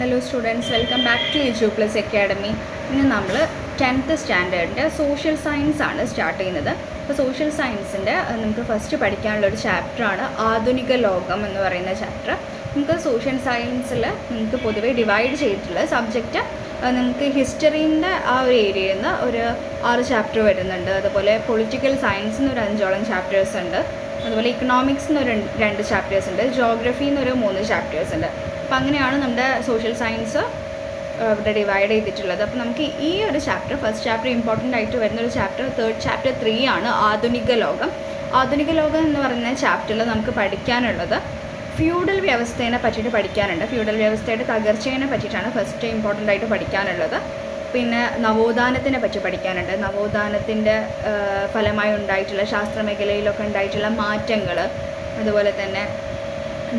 Hello students, welcome back to Edu Plus Academy. ഇന്ന് നമ്മൾ 10th സ്റ്റാൻഡേർഡിൻ്റെ സോഷ്യൽ സയൻസ് ആണ് സ്റ്റാർട്ട് ചെയ്യുന്നത്. അപ്പോൾ സോഷ്യൽ സയൻസിൻ്റെ നമുക്ക് ഫസ്റ്റ് പഠിക്കാനുള്ളൊരു ചാപ്റ്ററാണ് ആധുനിക ലോകം എന്ന് പറയുന്ന ചാപ്റ്റർ. നമുക്ക് സോഷ്യൽ സയൻസിൽ നമുക്ക് പൊതുവെ ഡിവൈഡ് ചെയ്തിട്ടുള്ള സബ്ജക്റ്റ് നമുക്ക് ഹിസ്റ്ററീൻ്റെ ആ ഒരു ഏരിയയിൽ നിന്ന് ഒരു 6 ചാപ്റ്റർ വരുന്നുണ്ട്. അതുപോലെ പൊളിറ്റിക്കൽ സയൻസിന് ഒരു 5ഓളം ചാപ്റ്റേഴ്സ് ഉണ്ട്. അതുപോലെ ഇക്കണോമിക്സിന് ഒരു 2 ചാപ്റ്റേഴ്സ് ഉണ്ട്. ജോഗ്രഫിന്ന് ഒരു 3 ചാപ്റ്റേഴ്സ് ഉണ്ട്. അപ്പോൾ അങ്ങനെയാണ് നമ്മുടെ സോഷ്യൽ സയൻസ് ഇവിടെ ഡിവൈഡ് ചെയ്തിട്ടുള്ളത്. അപ്പോൾ നമുക്ക് ഈ ഒരു ചാപ്റ്റർ, ഫസ്റ്റ് ചാപ്റ്റർ ഇമ്പോർട്ടൻ്റ് ആയിട്ട് വരുന്നൊരു ചാപ്റ്റർ, ചാപ്റ്റർ 3 ആണ് ആധുനിക ലോകം. ആധുനിക ലോകം എന്ന് പറയുന്ന ചാപ്റ്ററിൽ നമുക്ക് പഠിക്കാനുള്ളത് ഫ്യൂഡൽ വ്യവസ്ഥയെ പറ്റിയിട്ട് പഠിക്കാനുണ്ട്. ഫ്യൂഡൽ വ്യവസ്ഥയുടെ തകർച്ചയെ പറ്റിയിട്ടാണ് ഫസ്റ്റ് ഇമ്പോർട്ടൻ്റ് ആയിട്ട് പഠിക്കാനുള്ളത്. പിന്നെ നവോത്ഥാനത്തിനെ പറ്റി പഠിക്കാനുണ്ട്. നവോത്ഥാനത്തിൻ്റെ ഫലമായി ഉണ്ടായിട്ടുള്ള ശാസ്ത്രമേഖലയിലൊക്കെ ഉണ്ടായിട്ടുള്ള മാറ്റങ്ങൾ, അതുപോലെ തന്നെ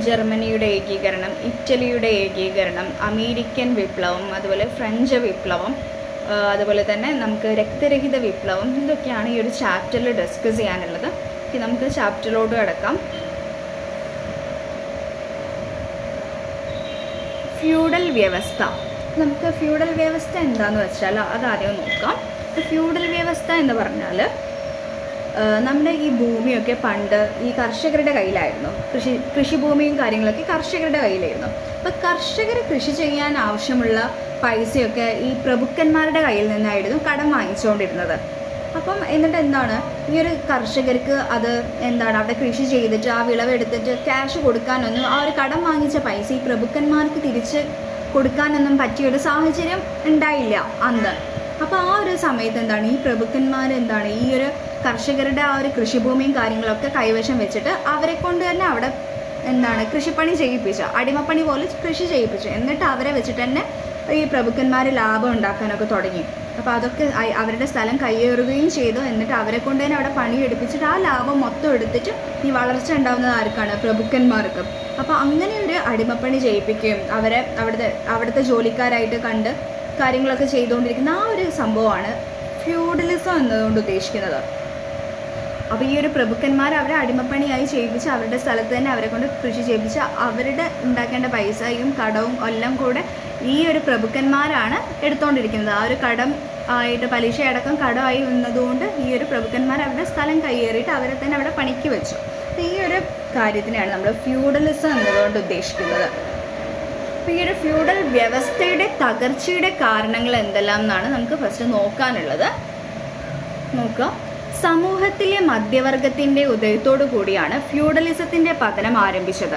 ജർമ്മനിയുടെ ഏകീകരണം, ഇറ്റലിയുടെ ഏകീകരണം, അമേരിക്കൻ വിപ്ലവം, അതുപോലെ ഫ്രഞ്ച് വിപ്ലവം, അതുപോലെ തന്നെ നമുക്ക് രക്തരഹിത വിപ്ലവം, ഇതൊക്കെയാണ് ഈ ഒരു ചാപ്റ്ററിൽ ഡിസ്കസ് ചെയ്യാനുള്ളത്. നമുക്ക് ചാപ്റ്ററിലോട്ട് കിടക്കാം. ഫ്യൂഡൽ വ്യവസ്ഥ. നമുക്ക് ഫ്യൂഡൽ വ്യവസ്ഥ എന്താണെന്ന് വെച്ചാൽ അതാദ്യം നോക്കാം. ഫ്യൂഡൽ വ്യവസ്ഥ എന്ന് പറഞ്ഞാൽ നമ്മുടെ ഈ ഭൂമിയൊക്കെ പണ്ട് ഈ കർഷകരുടെ കയ്യിലായിരുന്നു. കൃഷിഭൂമിയും കാര്യങ്ങളൊക്കെ കർഷകരുടെ കയ്യിലായിരുന്നു. അപ്പോൾ കർഷകർ കൃഷി ചെയ്യാൻ ആവശ്യമുള്ള പൈസയൊക്കെ ഈ പ്രഭുക്കന്മാരുടെ കയ്യിൽ നിന്നായിരുന്നു കടം വാങ്ങിച്ചുകൊണ്ടിരുന്നത്. അപ്പം എന്നിട്ട് എന്താണ്, ഈ ഒരു കർഷകർക്ക് അത് എന്താണ്, അവിടെ കൃഷി ചെയ്തിട്ട് ആ വിളവെടുത്തിട്ട് ക്യാഷ് കൊടുക്കാനൊന്നും, ആ ഒരു കടം വാങ്ങിച്ച പൈസ ഈ പ്രഭുക്കന്മാർക്ക് തിരിച്ച് കൊടുക്കാനൊന്നും പറ്റിയൊരു സാഹചര്യം ഉണ്ടായില്ല അന്ന്. അപ്പോൾ ആ ഒരു സമയത്ത് എന്താണ്, ഈ പ്രഭുക്കന്മാർ എന്താണ്, ഈ ഒരു കർഷകരുടെ ആ ഒരു കൃഷിഭൂമിയും കാര്യങ്ങളൊക്കെ കൈവശം വെച്ചിട്ട് അവരെ കൊണ്ട് തന്നെ അവിടെ എന്താണ് കൃഷിപ്പണി ചെയ്യിപ്പിച്ചു, അടിമപ്പണി പോലെ കൃഷി ചെയ്യിപ്പിച്ചു. എന്നിട്ട് അവരെ വെച്ചിട്ട് തന്നെ ഈ പ്രഭുക്കന്മാർ ലാഭം ഉണ്ടാക്കാനൊക്കെ തുടങ്ങി. അപ്പോൾ അതൊക്കെ അവരുടെ സ്ഥലം കയ്യേറുകയും ചെയ്തു. എന്നിട്ട് അവരെ കൊണ്ട് തന്നെ അവിടെ പണിയെടുപ്പിച്ചിട്ട് ആ ലാഭം മൊത്തം എടുത്തിട്ട് ഈ വളർച്ച ഉണ്ടാകുന്നത് ആർക്കാണ്? പ്രഭുക്കന്മാർക്ക്. അപ്പോൾ അങ്ങനെ ഒരു അടിമപ്പണി ചെയ്യിപ്പിക്കുകയും അവരെ അവിടുത്തെ ജോലിക്കാരായിട്ട് കണ്ട് കാര്യങ്ങളൊക്കെ ചെയ്തുകൊണ്ടിരിക്കുന്ന ആ ഒരു സംഭവമാണ് ഫ്യൂഡലിസം എന്നതുകൊണ്ട് ഉദ്ദേശിക്കുന്നത്. അപ്പോൾ ഈ ഒരു പ്രഭുക്കന്മാർ അവരെ അടിമപ്പണിയായി ചെയ്യിപ്പിച്ച് അവരുടെ സ്ഥലത്ത് തന്നെ അവരെ കൊണ്ട് കൃഷി ചെയ്യിപ്പിച്ച് അവരുടെ ഉണ്ടാക്കേണ്ട പൈസയും കടവും എല്ലാം കൂടെ ഈ ഒരു പ്രഭുക്കന്മാരാണ് എടുത്തുകൊണ്ടിരിക്കുന്നത്. ആ ഒരു കടം ആയിട്ട് പലിശയടക്കം കടമായി വന്നതുകൊണ്ട് ഈ ഒരു പ്രഭുക്കന്മാർ അവരുടെ സ്ഥലം കയ്യേറിയിട്ട് അവരെ തന്നെ അവിടെ പണിക്ക് വെച്ചു. അപ്പോൾ ഈ ഒരു കാര്യത്തിനെയാണ് നമ്മൾ ഫ്യൂഡലിസം എന്നതുകൊണ്ട് ഉദ്ദേശിക്കുന്നത്. അപ്പോൾ ഈ ഒരു ഫ്യൂഡൽ വ്യവസ്ഥയുടെ തകർച്ചയുടെ കാരണങ്ങൾ എന്തെല്ലാം എന്നാണ് നമുക്ക് ഫസ്റ്റ് നോക്കാനുള്ളത്. നോക്കുക, സമൂഹത്തിലെ മധ്യവർഗത്തിൻ്റെ ഉദയത്തോടു കൂടിയാണ് ഫ്യൂഡലിസത്തിൻ്റെ പതനം ആരംഭിച്ചത്.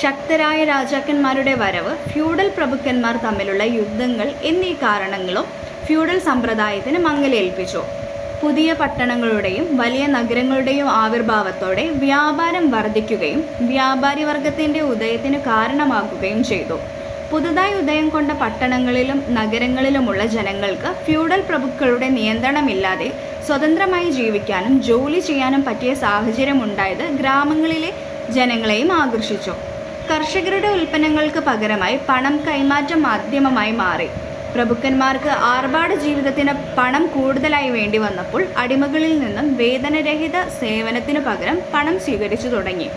ശക്തരായ രാജാക്കന്മാരുടെ വരവ്, ഫ്യൂഡൽ പ്രഭുക്കന്മാർ തമ്മിലുള്ള യുദ്ധങ്ങൾ എന്നീ കാരണങ്ങളും ഫ്യൂഡൽ സമ്പ്രദായത്തിന് മങ്ങലേൽപ്പിച്ചു. പുതിയ പട്ടണങ്ങളുടെയും വലിയ നഗരങ്ങളുടെയും ആവിർഭാവത്തോടെ വ്യാപാരം വർദ്ധിക്കുകയും വ്യാപാരി വർഗത്തിൻ്റെ ഉദയത്തിന് കാരണമാകുകയും ചെയ്തു. പുതുതായി ഉദയം കൊണ്ട പട്ടണങ്ങളിലും നഗരങ്ങളിലുമുള്ള ജനങ്ങൾക്ക് ഫ്യൂഡൽ പ്രഭുക്കളുടെ നിയന്ത്രണമില്ലാതെ സ്വതന്ത്രമായി ജീവിക്കാനും ജോലി ചെയ്യാനും പറ്റിയ സാഹചര്യമുണ്ടായത് ഗ്രാമങ്ങളിലെ ജനങ്ങളെയും ആകർഷിച്ചു. കർഷകരുടെ ഉൽപ്പന്നങ്ങൾക്ക് പകരമായി പണം കൈമാറ്റ മാധ്യമമായി മാറി. പ്രഭുക്കന്മാർക്ക് ആർഭാട ജീവിതത്തിന് പണം കൂടുതലായി വേണ്ടി വന്നപ്പോൾ അടിമകളിൽ നിന്നും വേതനരഹിത സേവനത്തിനു പകരം പണം സ്വീകരിച്ചു തുടങ്ങി.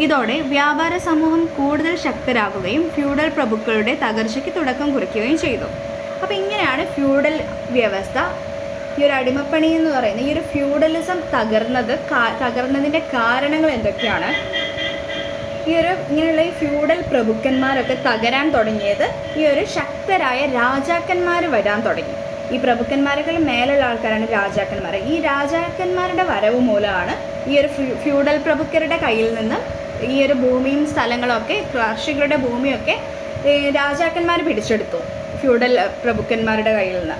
ഇതോടെ വ്യാപാര സമൂഹം കൂടുതൽ ശക്തരാകുകയും ഫ്യൂഡൽ പ്രഭുക്കളുടെ തകർച്ചയ്ക്ക് തുടക്കം കുറിക്കുകയും ചെയ്തു. അപ്പോൾ ഇങ്ങനെയാണ് ഫ്യൂഡൽ വ്യവസ്ഥ, ഈ ഒരു അടിമപ്പണി എന്ന് പറയുന്നത്, ഈ ഒരു ഫ്യൂഡലിസം തകർന്നതിൻ്റെ കാരണങ്ങൾ എന്തൊക്കെയാണ്? ഇങ്ങനെയുള്ള ഈ ഫ്യൂഡൽ പ്രഭുക്കന്മാരൊക്കെ തകരാൻ തുടങ്ങിയത് ഈ ഒരു ശക്തരായ രാജാക്കന്മാർ വരാൻ തുടങ്ങി. ഈ പ്രഭുക്കന്മാരെക്കാൾ മേലുള്ള ആൾക്കാരാണ് രാജാക്കന്മാർ. ഈ രാജാക്കന്മാരുടെ വരവ് മൂലമാണ് ഈ ഒരു ഫ്യൂഡൽ പ്രഭുക്കരുടെ കയ്യിൽ നിന്ന് ഈ ഒരു ഭൂമിയും സ്ഥലങ്ങളൊക്കെ, കർഷകരുടെ ഭൂമിയൊക്കെ രാജാക്കന്മാർ പിടിച്ചെടുത്തു ഫ്യൂഡൽ പ്രഭുക്കന്മാരുടെ കയ്യിൽ നിന്ന്.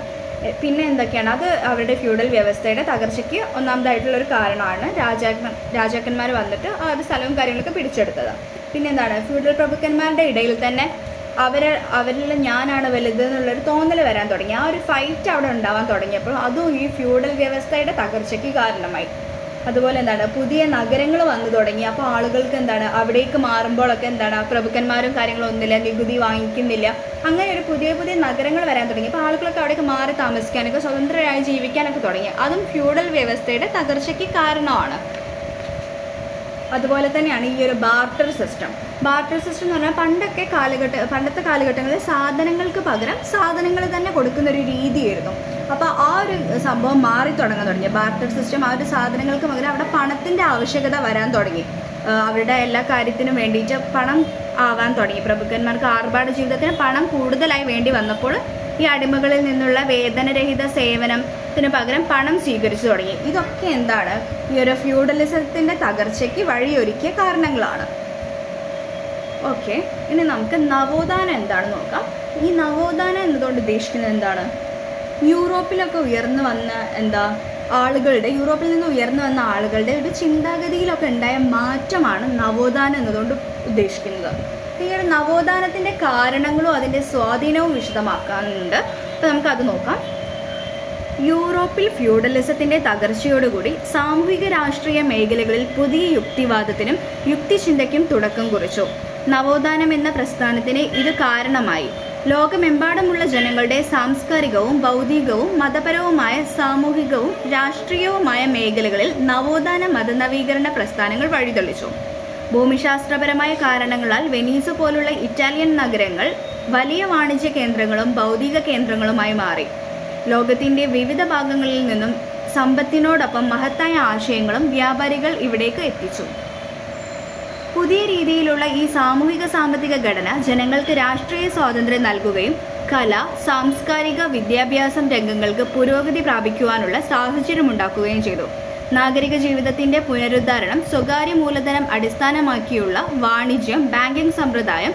പിന്നെ എന്തൊക്കെയാണ്, അത് അവരുടെ ഫ്യൂഡൽ വ്യവസ്ഥയുടെ തകർച്ചയ്ക്ക് ഒന്നാമതായിട്ടുള്ളൊരു കാരണമാണ് രാജാക്കന്മാർ വന്നിട്ട് ആ ഒരു സ്ഥലവും കാര്യങ്ങളൊക്കെ പിടിച്ചെടുത്തത്. പിന്നെന്താണ്, ഫ്യൂഡൽ പ്രഭുക്കന്മാരുടെ ഇടയിൽ തന്നെ അവരിൽ ഞാനാണ് വലുത് എന്നുള്ളൊരു തോന്നൽ വരാൻ തുടങ്ങി. ആ ഒരു ഫൈറ്റ് അവിടെ ഉണ്ടാവാൻ തുടങ്ങിയപ്പോൾ അതും ഈ ഫ്യൂഡൽ വ്യവസ്ഥയുടെ തകർച്ചയ്ക്ക് കാരണമായി. അതുപോലെ എന്താണ്, പുതിയ നഗരങ്ങൾ വന്നു തുടങ്ങി. അപ്പോൾ ആളുകൾക്ക് എന്താണ്, അവിടേക്ക് മാറുമ്പോഴൊക്കെ എന്താണ്, പ്രഭുക്കന്മാരും കാര്യങ്ങളും ഒന്നുമില്ല, നികുതി വാങ്ങിക്കുന്നില്ല, അങ്ങനെ ഒരു പുതിയ പുതിയ നഗരങ്ങൾ വരാൻ തുടങ്ങി. അപ്പോൾ ആളുകളൊക്കെ അവിടേക്ക് മാറി താമസിക്കാനൊക്കെ സ്വതന്ത്രരായി ജീവിക്കാനൊക്കെ തുടങ്ങി. അതും ഫ്യൂഡൽ വ്യവസ്ഥയുടെ തകർച്ചയ്ക്ക് കാരണമാണ്. അതുപോലെ തന്നെയാണ് ഈ ഒരു ബാർട്ടർ സിസ്റ്റം. ബാർട്ടർ സിസ്റ്റം എന്ന് പറഞ്ഞാൽ പണ്ടത്തെ കാലഘട്ടങ്ങളിൽ സാധനങ്ങൾക്ക് പകരം സാധനങ്ങൾ തന്നെ കൊടുക്കുന്ന ഒരു രീതിയായിരുന്നു. അപ്പോൾ ആ ഒരു സംഭവം മാറി തുടങ്ങി. ബാർട്ടർ സിസ്റ്റം, ആ ഒരു സാധനങ്ങൾക്ക് പകരം അവിടെ പണത്തിൻ്റെ ആവശ്യകത വരാൻ തുടങ്ങി. അവരുടെ എല്ലാ കാര്യത്തിനും വേണ്ടിയിട്ട് പണം ആവാൻ തുടങ്ങി. പ്രഭുക്കന്മാർക്ക് ആർഭാട ജീവിതത്തിന് പണം കൂടുതലായി വേണ്ടി വന്നപ്പോൾ ഈ അടിമകളിൽ നിന്നുള്ള വേതനരഹിത സേവനത്തിന് പകരം പണം സ്വീകരിച്ചു തുടങ്ങി. ഇതൊക്കെ എന്താണ്, ഈ ഒരു ഫ്യൂഡലിസത്തിൻ്റെ തകർച്ചയ്ക്ക് വഴിയൊരുക്കിയ കാരണങ്ങളാണ്. ഓക്കെ, ഇനി നമുക്ക് നവോത്ഥാനം എന്താണെന്ന് നോക്കാം. ഈ നവോത്ഥാനം എന്നതുകൊണ്ട് ഉദ്ദേശിക്കുന്നത് എന്താണ്? യൂറോപ്പിൽ നിന്ന് ഉയർന്നു വന്ന ആളുകളുടെ ഒരു ചിന്താഗതിയിലൊക്കെ ഉണ്ടായ മാറ്റമാണ് നവോത്ഥാനം എന്നതുകൊണ്ട് ഉദ്ദേശിക്കുന്നത്. ഈ ഒരു നവോത്ഥാനത്തിൻ്റെ കാരണങ്ങളും അതിൻ്റെ സ്വാധീനവും വിശദമാക്കാനുണ്ട്. അപ്പോൾ നമുക്കത് നോക്കാം. യൂറോപ്പിൽ ഫ്യൂഡലിസത്തിൻ്റെ തകർച്ചയോടുകൂടി സാമൂഹിക രാഷ്ട്രീയ മേഖലകളിൽ പുതിയ യുക്തിവാദത്തിനും യുക്തിചിന്തയ്ക്കും തുടക്കം കുറിച്ചു. നവോത്ഥാനം എന്ന പ്രസ്ഥാനത്തിന് ഇത് കാരണമായി. ലോകമെമ്പാടുമുള്ള ജനങ്ങളുടെ സാംസ്കാരികവും ബൗദ്ധികവും മതപരവുമായ സാമൂഹികവും രാഷ്ട്രീയവുമായ മേഖലകളിൽ നവോത്ഥാന മതനവീകരണ പ്രസ്ഥാനങ്ങൾ വഴിതെളിച്ചു. ഭൂമിശാസ്ത്രപരമായ കാരണങ്ങളാൽ വെനീസ് പോലുള്ള ഇറ്റാലിയൻ നഗരങ്ങൾ വലിയ വാണിജ്യ കേന്ദ്രങ്ങളും ബൗദ്ധിക കേന്ദ്രങ്ങളുമായി മാറി. ലോകത്തിൻ്റെ വിവിധ ഭാഗങ്ങളിൽ നിന്നും സമ്പത്തിനോടൊപ്പം മഹത്തായ ആശയങ്ങളും വ്യാപാരികൾ ഇവിടേക്ക് എത്തിച്ചു. പുതിയ രീതിയിലുള്ള ഈ സാമൂഹിക സാമ്പത്തിക ഘടന ജനങ്ങൾക്ക് രാഷ്ട്രീയ സ്വാതന്ത്ര്യം നൽകുകയും കല, സാംസ്കാരിക, വിദ്യാഭ്യാസം രംഗങ്ങൾക്ക് പുരോഗതി പ്രാപിക്കുവാനുള്ള സാഹചര്യമുണ്ടാക്കുകയും ചെയ്തു. നാഗരിക ജീവിതത്തിൻ്റെ പുനരുദ്ധാരണം, സ്വകാര്യ മൂലധനം അടിസ്ഥാനമാക്കിയുള്ള വാണിജ്യം, ബാങ്കിംഗ് സമ്പ്രദായം,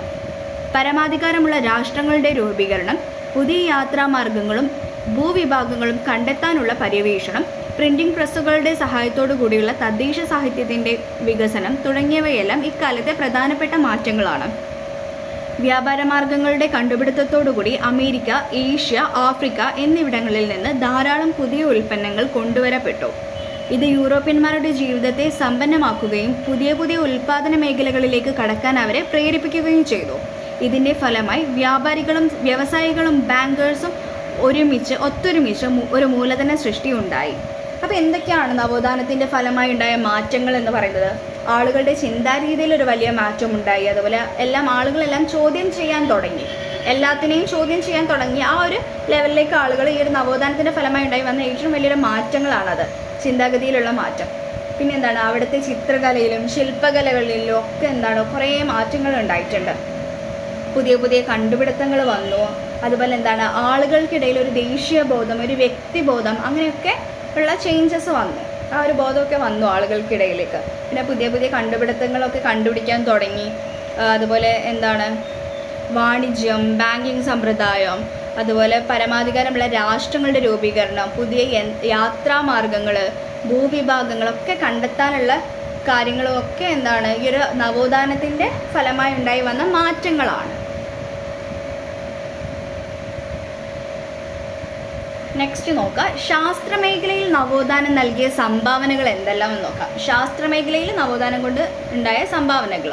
പരമാധികാരമുള്ള രാഷ്ട്രങ്ങളുടെ രൂപീകരണം, പുതിയ യാത്രാമാർഗങ്ങളും ഭൂവിഭാഗങ്ങളും കണ്ടെത്താനുള്ള പര്യവേഷണം, പ്രിന്റിംഗ് പ്രസ്സുകളുടെ സഹായത്തോടു കൂടിയുള്ള തദ്ദേശ സാഹിത്യത്തിൻ്റെ വികസനം തുടങ്ങിയവയെല്ലാം ഇക്കാലത്തെ പ്രധാനപ്പെട്ട മാറ്റങ്ങളാണ്. വ്യാപാരമാർഗങ്ങളുടെ കണ്ടുപിടുത്തത്തോടുകൂടി അമേരിക്ക, ഏഷ്യ, ആഫ്രിക്ക എന്നിവിടങ്ങളിൽ നിന്ന് ധാരാളം പുതിയ ഉൽപ്പന്നങ്ങൾ കൊണ്ടുവരപ്പെട്ടു. ഇത് യൂറോപ്യന്മാരുടെ ജീവിതത്തെ സമ്പന്നമാക്കുകയും പുതിയ പുതിയ ഉൽപ്പാദന മേഖലകളിലേക്ക് കടക്കാൻ അവരെ പ്രേരിപ്പിക്കുകയും ചെയ്തു. ഇതിൻ്റെ ഫലമായി വ്യാപാരികളും വ്യവസായികളും ബാങ്കേഴ്സും ഒത്തൊരുമിച്ച് ഒരു മൂലധന സൃഷ്ടി ഉണ്ടായി. അപ്പോൾ എന്തൊക്കെയാണ് നവോത്ഥാനത്തിൻ്റെ ഫലമായി ഉണ്ടായ മാറ്റങ്ങൾ എന്ന് പറയുന്നത്? ആളുകളുടെ ചിന്താരീതിയിൽ ഒരു വലിയ മാറ്റം ഉണ്ടായി. അതുപോലെ ആളുകളെല്ലാം ചോദ്യം ചെയ്യാൻ തുടങ്ങി, എല്ലാത്തിനെയും ചോദ്യം ചെയ്യാൻ തുടങ്ങി. ആ ഒരു ലെവലിലേക്ക് ആളുകൾ ഈ ഒരു നവോത്ഥാനത്തിൻ്റെ ഫലമായി ഉണ്ടായി വന്ന ഏറ്റവും വലിയൊരു മാറ്റങ്ങളാണത്, ചിന്താഗതിയിലുള്ള മാറ്റം. പിന്നെ എന്താണ്, അവിടുത്തെ ചിത്രകലയിലും ശില്പകലകളിലും ഒക്കെ കുറേ മാറ്റങ്ങൾ ഉണ്ടായിട്ടുണ്ട്. പുതിയ പുതിയ കണ്ടുപിടുത്തങ്ങൾ വന്നു. അതുപോലെ ആളുകൾക്കിടയിൽ ഒരു ദേശീയ ബോധം, ഒരു വ്യക്തിബോധം, അങ്ങനെയൊക്കെ ഉള്ള ചേഞ്ചസ് വന്നു. ആ ഒരു ബോധമൊക്കെ വന്നു ആളുകൾക്കിടയിലേക്ക്. പിന്നെ പുതിയ പുതിയ കണ്ടുപിടുത്തങ്ങളൊക്കെ കണ്ടുപിടിക്കാൻ തുടങ്ങി. അതുപോലെ വാണിജ്യം, ബാങ്കിങ് സമ്പ്രദായം, അതുപോലെ പരമാധികാരമുള്ള രാഷ്ട്രങ്ങളുടെ രൂപീകരണം, പുതിയ യാത്രാമാർഗങ്ങൾ, ഭൂവിഭാഗങ്ങളൊക്കെ കണ്ടെത്താനുള്ള കാര്യങ്ങളും ഒക്കെ ഈ ഒരു നവോത്ഥാനത്തിൻ്റെ ഫലമായി ഉണ്ടായി വന്ന മാറ്റങ്ങളാണ്. നെക്സ്റ്റ് നോക്കാം, ശാസ്ത്രമേഖലയിൽ നവോത്ഥാനം നൽകിയ സംഭാവനകൾ എന്തെല്ലാം എന്ന് നോക്കാം. ശാസ്ത്രമേഖലയിൽ നവോത്ഥാനം കൊണ്ട് ഉണ്ടായ സംഭാവനകൾ.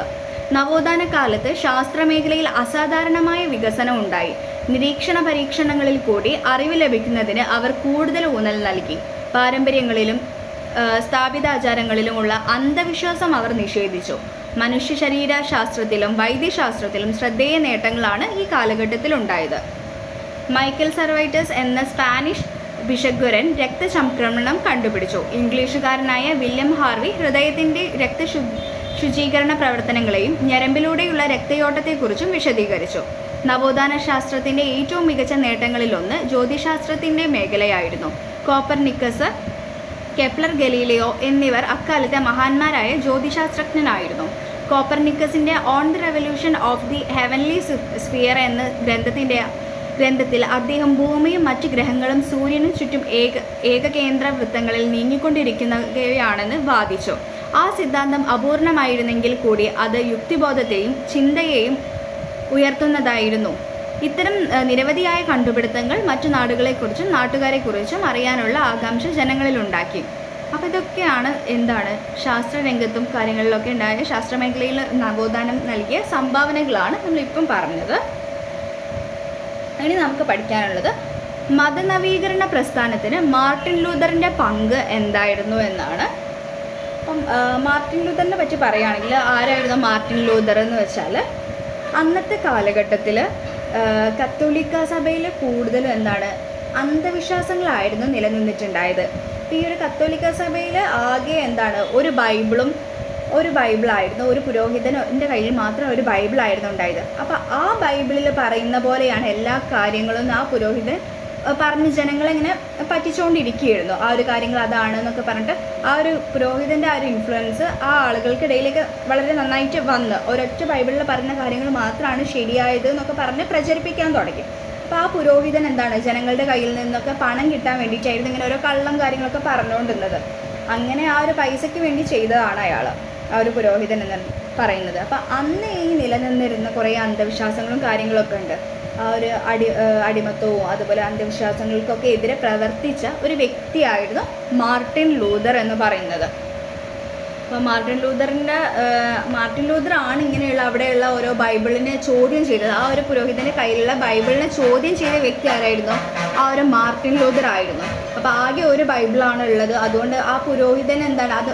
നവോത്ഥാന കാലത്ത് ശാസ്ത്രമേഖലയിൽ അസാധാരണമായ വികസനം ഉണ്ടായി. നിരീക്ഷണ പരീക്ഷണങ്ങളിൽ കൂടി അറിവ് ലഭിക്കുന്നതിന് അവർ കൂടുതൽ ഊന്നൽ നൽകി. പാരമ്പര്യങ്ങളിലും സ്ഥാപിതാചാരങ്ങളിലുമുള്ള അന്ധവിശ്വാസം അവർ നിഷേധിച്ചു. മനുഷ്യ ശരീരശാസ്ത്രത്തിലും വൈദ്യശാസ്ത്രത്തിലും ശ്രദ്ധേയ നേട്ടങ്ങളാണ് ഈ കാലഘട്ടത്തിൽ ഉണ്ടായത്. മൈക്കൽ സർവൈറ്റസ് എന്ന സ്പാനിഷ് ഭിഷഗ്വരൻ രക്തചംക്രമണം കണ്ടുപിടിച്ചു. ഇംഗ്ലീഷുകാരനായ വില്യം ഹാർവി ഹൃദയത്തിൻ്റെ ശുചീകരണ പ്രവർത്തനങ്ങളെയും ഞരമ്പിലൂടെയുള്ള രക്തയോട്ടത്തെക്കുറിച്ചും വിശദീകരിച്ചു. നവോത്ഥാന ശാസ്ത്രത്തിൻ്റെ ഏറ്റവും മികച്ച നേട്ടങ്ങളിലൊന്ന് ജ്യോതിശാസ്ത്രത്തിൻ്റെ മേഖലയായിരുന്നു. കോപ്പർനിക്കസ്, കെപ്ലർ, ഗലീലിയോ എന്നിവർ അക്കാലത്തെ മഹാന്മാരായ ജ്യോതിശാസ്ത്രജ്ഞനായിരുന്നു. കോപ്പർനിക്കസിൻ്റെ on the revolution of the heavenly sphere എന്ന ഗ്രന്ഥത്തിൽ അദ്ദേഹം ഭൂമിയും മറ്റ് ഗ്രഹങ്ങളും സൂര്യനും ചുറ്റും ഏകകേന്ദ്ര വൃത്തങ്ങളിൽ നീങ്ങിക്കൊണ്ടിരിക്കുകയാണെന്ന് വാദിച്ചു. ആ സിദ്ധാന്തം അപൂർണമായിരുന്നെങ്കിൽ കൂടി അത് യുക്തിബോധത്തെയും ചിന്തയെയും ഉയർത്തുന്നതായിരുന്നു. ഇത്തരം നിരവധിയായ കണ്ടുപിടുത്തങ്ങൾ മറ്റു നാടുകളെക്കുറിച്ചും നാട്ടുകാരെക്കുറിച്ചും അറിയാനുള്ള ആകാംക്ഷ ജനങ്ങളിലുണ്ടാക്കി. അപ്പോൾ ഇതൊക്കെയാണ് ശാസ്ത്രരംഗത്തും കാര്യങ്ങളിലൊക്കെ ഉണ്ടായ ശാസ്ത്രമേഖലയിൽ നവോത്ഥാനം നൽകിയ സംഭാവനകളാണ് നമ്മളിപ്പം പറഞ്ഞത്. ഇനി നമുക്ക് പഠിക്കാനുള്ളത് മതനവീകരണ പ്രസ്ഥാനത്തിന് മാർട്ടിൻ ലൂതറിൻ്റെ പങ്ക് എന്തായിരുന്നു എന്നാണ്. അപ്പം മാർട്ടിൻ ലൂതറിനെ പറ്റി പറയുകയാണെങ്കിൽ ആരായിരുന്നു മാർട്ടിൻ ലൂതർ എന്ന് വെച്ചാൽ, അന്നത്തെ കാലഘട്ടത്തിൽ കത്തോലിക്ക സഭയിൽ കൂടുതലും അന്ധവിശ്വാസങ്ങളായിരുന്നു നിലനിന്നിട്ടുണ്ടായത്. ഈ ഒരു കത്തോലിക്ക സഭയിൽ ആകെ ഒരു ബൈബിളായിരുന്നു, ഒരു പുരോഹിതൻ്റെ കയ്യിൽ മാത്രം ഒരു ബൈബിളായിരുന്നു ഉണ്ടായത്. അപ്പോൾ ആ ബൈബിളിൽ പറയുന്ന പോലെയാണ് എല്ലാ കാര്യങ്ങളും ആ പുരോഹിതൻ പറഞ്ഞ് ജനങ്ങളെ ഇങ്ങനെ പറ്റിച്ചുകൊണ്ടിരിക്കുകയായിരുന്നു. ആ ഒരു കാര്യങ്ങൾ അതാണ് എന്നൊക്കെ പറഞ്ഞിട്ട് ആ ഒരു പുരോഹിതൻ്റെ ആ ഒരു ഇൻഫ്ലുവൻസ് ആ ആളുകൾക്കിടയിലേക്ക് വളരെ നന്നായിട്ട് വന്ന് ഒരൊറ്റ ബൈബിളിൽ പറയുന്ന കാര്യങ്ങൾ മാത്രമാണ് ശരിയായത് എന്നൊക്കെ പറഞ്ഞ് പ്രചരിപ്പിക്കാൻ തുടങ്ങി. അപ്പോൾ ആ പുരോഹിതൻ ജനങ്ങളുടെ കയ്യിൽ നിന്നൊക്കെ പണം കിട്ടാൻ വേണ്ടിയിട്ടായിരുന്നു ഇങ്ങനെ ഓരോ കള്ളം കാര്യങ്ങളൊക്കെ പറഞ്ഞുകൊണ്ടിരുന്നത്. അങ്ങനെ ആ ഒരു പൈസയ്ക്ക് വേണ്ടി ചെയ്തതാണ് അയാൾ, ആ ഒരു പുരോഹിതൻ എന്ന് പറയുന്നത്. അപ്പം അന്ന് ഈ നിലനിന്നിരുന്ന കുറേ അന്ധവിശ്വാസങ്ങളും കാര്യങ്ങളൊക്കെ ഉണ്ട്. ആ ഒരു അടിമത്വവും അതുപോലെ അന്ധവിശ്വാസങ്ങൾക്കൊക്കെ എതിരെ പ്രവർത്തിച്ച ഒരു വ്യക്തിയായിരുന്നു മാർട്ടിൻ ലൂതർ എന്ന് പറയുന്നത്. അപ്പോൾ മാർട്ടിൻ ലൂതർ ആണ് ഇങ്ങനെയുള്ള അവിടെയുള്ള ഓരോ ബൈബിളിനെ ചോദ്യം ചെയ്തത്. ആ ഒരു പുരോഹിതൻ്റെ കയ്യിലുള്ള ബൈബിളിനെ ചോദ്യം ചെയ്ത വ്യക്തി ആരായിരുന്നു? ആ ഒരു മാർട്ടിൻ ലൂതർ ആയിരുന്നു. അപ്പോൾ ആകെ ഒരു ബൈബിളാണ് ഉള്ളത്. അതുകൊണ്ട് ആ പുരോഹിതൻ അത്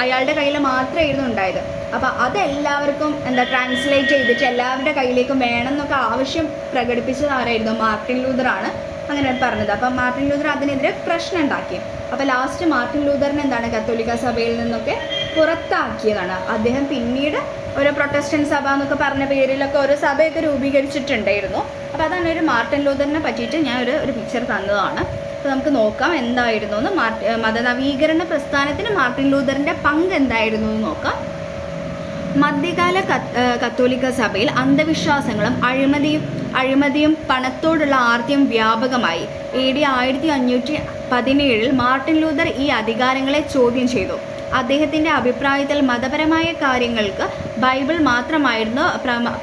അയാളുടെ കയ്യിൽ മാത്രമായിരുന്നു ഉണ്ടായത്. അപ്പോൾ അതെല്ലാവർക്കും ട്രാൻസ്ലേറ്റ് ചെയ്തിട്ട് എല്ലാവരുടെ കയ്യിലേക്കും വേണം എന്നൊക്കെ ആവശ്യം പ്രകടിപ്പിച്ചത് ആരായിരുന്നു? മാർട്ടിൻ ലൂതർ ആണ് അങ്ങനെ പറഞ്ഞത്. അപ്പം മാർട്ടിൻ ലൂതർ അതിനെതിരെ പ്രശ്നം ഉണ്ടാക്കി. അപ്പോൾ ലാസ്റ്റ് മാർട്ടിൻ ലൂതറിനെ കത്തോലിക്ക സഭയിൽ നിന്നൊക്കെ പുറത്താക്കിയതാണ്. അദ്ദേഹം പിന്നീട് ഒരു പ്രൊട്ടസ്റ്റന്റ് സഭ എന്നൊക്കെ പറഞ്ഞ പേരിലൊക്കെ ഒരു സഭയൊക്കെ രൂപീകരിച്ചിട്ടുണ്ടായിരുന്നു. അപ്പോൾ അതാണ് ഒരു മാർട്ടിൻ ലൂതറിനെ പറ്റിയിട്ട് ഞാൻ ഒരു പിക്ചർ തന്നതാണ്. അപ്പോൾ നമുക്ക് നോക്കാം എന്തായിരുന്നു എന്ന്. മതനവീകരണ പ്രസ്ഥാനത്തിന് മാർട്ടിൻ ലൂതറിൻ്റെ പങ്ക് എന്തായിരുന്നു എന്ന് നോക്കാം. മധ്യകാല കത്തോലിക്ക സഭയിൽ അന്ധവിശ്വാസങ്ങളും അഴിമതിയും പണത്തോടുള്ള ആർത്തിയും വ്യാപകമായി. AD 1517 മാർട്ടിൻ ലൂതർ ഈ അധികാരങ്ങളെ ചോദ്യം ചെയ്തു. അദ്ദേഹത്തിൻ്റെ അഭിപ്രായത്തിൽ മതപരമായ കാര്യങ്ങൾക്ക് ബൈബിൾ മാത്രമായിരുന്നു